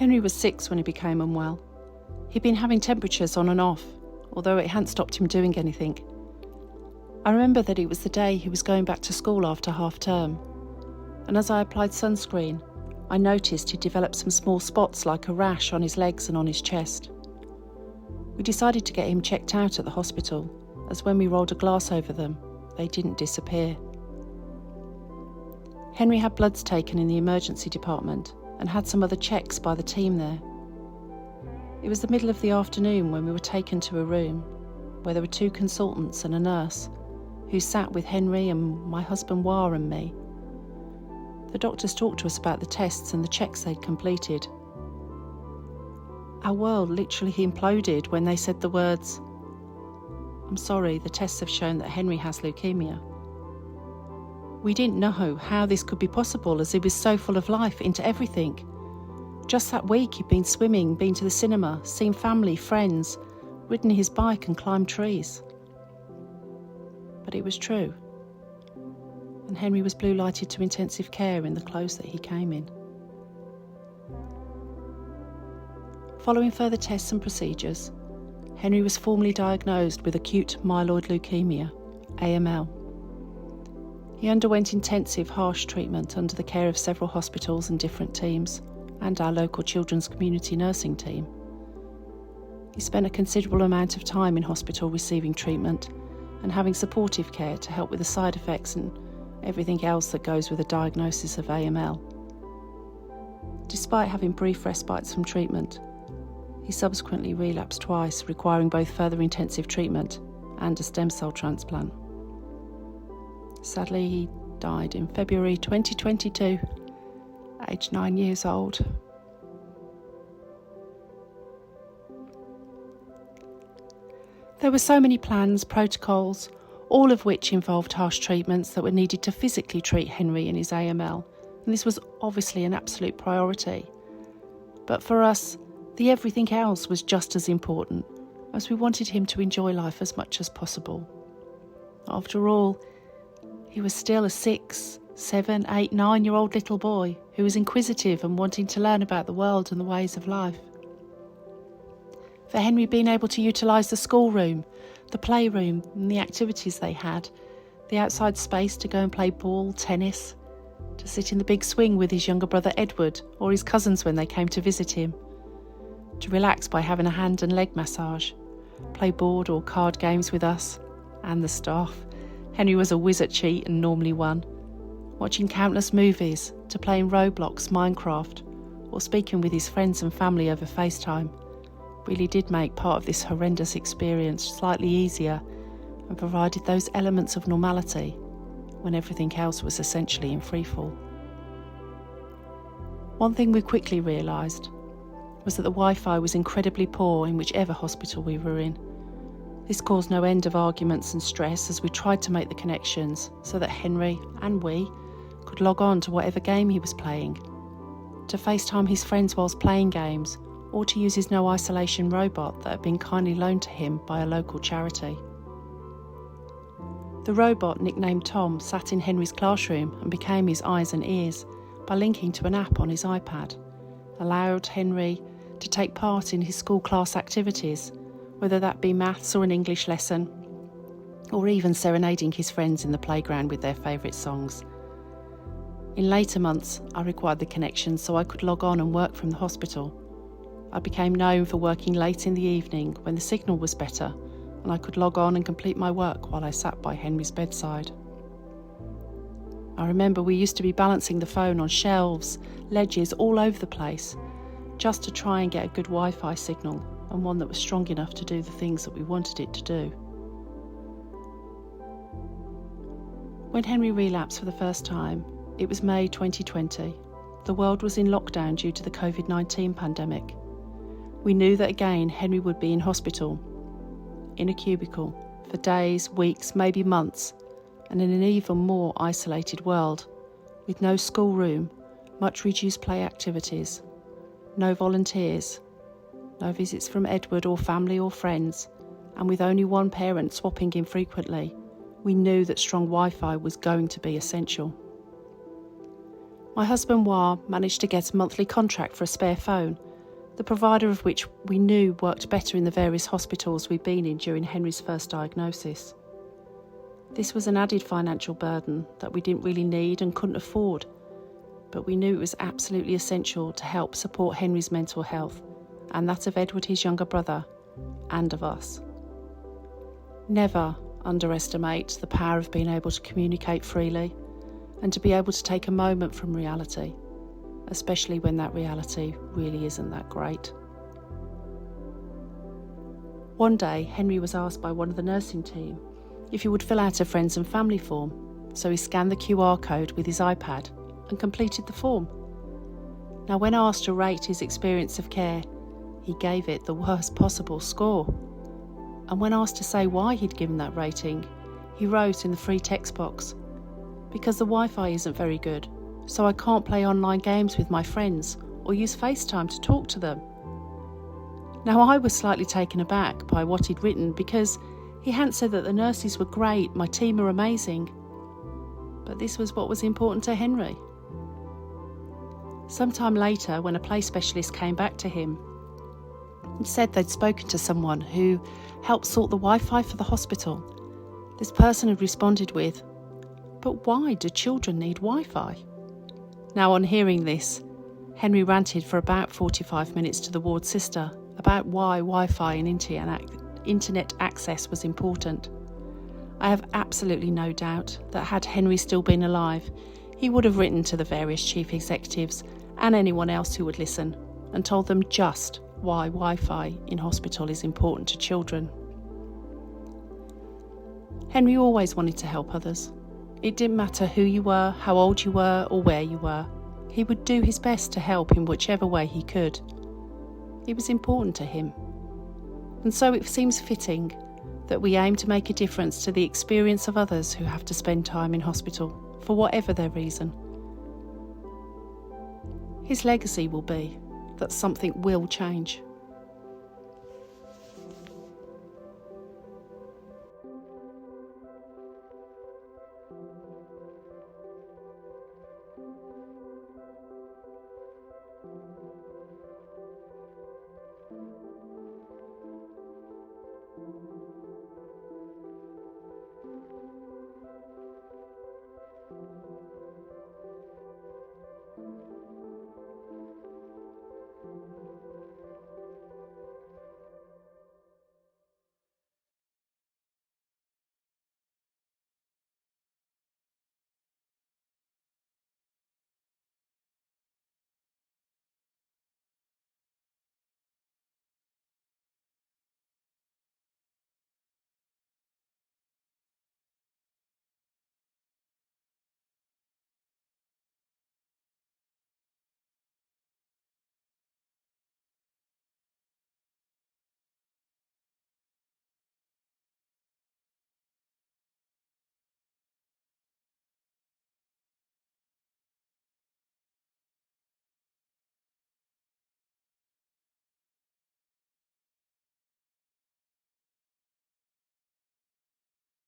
Henry was 6 when he became unwell. He'd been having temperatures on and off, although it hadn't stopped him doing anything. I remember that it was the day he was going back to school after half term, and as I applied sunscreen, I noticed he'd developed some small spots like a rash on his legs and on his chest. We decided to get him checked out at the hospital, as when we rolled a glass over them, they didn't disappear. Henry had bloods taken in the emergency department and had some other checks by the team there. It was the middle of the afternoon when we were taken to a room where there were 2 consultants and a nurse who sat with Henry and my husband Wah and me. The doctors talked to us about the tests and the checks they'd completed. Our world literally imploded when they said the words, "I'm sorry, the tests have shown that Henry has leukemia." We didn't know how this could be possible as he was so full of life into everything. Just that week he'd been swimming, been to the cinema, seen family, friends, ridden his bike and climbed trees. But it was true. And Henry was blue lighted to intensive care in the clothes that he came in. Following further tests and procedures, Henry was formally diagnosed with acute myeloid leukemia, AML. He underwent intensive, harsh treatment under the care of several hospitals and different teams, and our local children's community nursing team. He spent a considerable amount of time in hospital receiving treatment and having supportive care to help with the side effects and everything else that goes with a diagnosis of AML. Despite having brief respites from treatment, he subsequently relapsed twice, requiring both further intensive treatment and a stem cell transplant. Sadly, he died in February 2022, aged 9 years old. There were so many plans, protocols, all of which involved harsh treatments that were needed to physically treat Henry and his AML, and this was obviously an absolute priority. But for us, the everything else was just as important, as we wanted him to enjoy life as much as possible. After all, he was still a 6, 7, 8, 9-year-old little boy who was inquisitive and wanting to learn about the world and the ways of life. For Henry, being able to utilise the schoolroom, the playroom and the activities they had, the outside space to go and play ball, tennis, to sit in the big swing with his younger brother Edward or his cousins when they came to visit him, to relax by having a hand and leg massage, play board or card games with us and the staff. Henry was a whiz at cheat and normally won. Watching countless movies, to playing Roblox, Minecraft, or speaking with his friends and family over FaceTime really did make part of this horrendous experience slightly easier and provided those elements of normality when everything else was essentially in freefall. One thing we quickly realised was that the Wi-Fi was incredibly poor in whichever hospital we were in. This caused no end of arguments and stress as we tried to make the connections so that Henry and we could log on to whatever game he was playing, to FaceTime his friends whilst playing games, or to use his no isolation robot that had been kindly loaned to him by a local charity. The robot, nicknamed Tom, sat in Henry's classroom and became his eyes and ears by linking to an app on his iPad, allowed Henry to take part in his school class activities, whether that be maths or an English lesson, or even serenading his friends in the playground with their favourite songs. In later months, I required the connection so I could log on and work from the hospital. I became known for working late in the evening when the signal was better and I could log on and complete my work while I sat by Henry's bedside. I remember we used to be balancing the phone on shelves, ledges all over the place, just to try and get a good Wi-Fi signal and one that was strong enough to do the things that we wanted it to do. When Henry relapsed for the first time, it was May 2020. The world was in lockdown due to the COVID-19 pandemic. We knew that again Henry would be in hospital, in a cubicle, for days, weeks, maybe months, and in an even more isolated world, with no schoolroom, much reduced play activities, no volunteers, no visits from Edward or family or friends, and with only one parent swapping in frequently, we knew that strong Wi-Fi was going to be essential. My husband Wah managed to get a monthly contract for a spare phone the provider of which we knew worked better in the various hospitals we'd been in during Henry's first diagnosis. This was an added financial burden that we didn't really need and couldn't afford, but we knew it was absolutely essential to help support Henry's mental health and that of Edward, his younger brother, and of us. Never underestimate the power of being able to communicate freely and to be able to take a moment from reality, especially when that reality really isn't that great. One day, Henry was asked by one of the nursing team if he would fill out a friends and family form, so he scanned the QR code with his iPad and completed the form. Now, when asked to rate his experience of care, he gave it the worst possible score. And when asked to say why he'd given that rating, he wrote in the free text box, "Because the Wi-Fi isn't very good, so I can't play online games with my friends or use FaceTime to talk to them." Now, I was slightly taken aback by what he'd written because he hadn't said that the nurses were great, my team are amazing. But this was what was important to Henry. Sometime later, when a play specialist came back to him and said they'd spoken to someone who helped sort the Wi-Fi for the hospital, this person had responded with, "But why do children need Wi-Fi?" Now, on hearing this, Henry ranted for about 45 minutes to the ward sister about why Wi-Fi and internet access was important. I have absolutely no doubt that had Henry still been alive, he would have written to the various chief executives and anyone else who would listen and told them just why Wi-Fi in hospital is important to children. Henry always wanted to help others. It didn't matter who you were, how old you were, or where you were. He would do his best to help in whichever way he could. It was important to him. And so it seems fitting that we aim to make a difference to the experience of others who have to spend time in hospital, for whatever their reason. His legacy will be that something will change.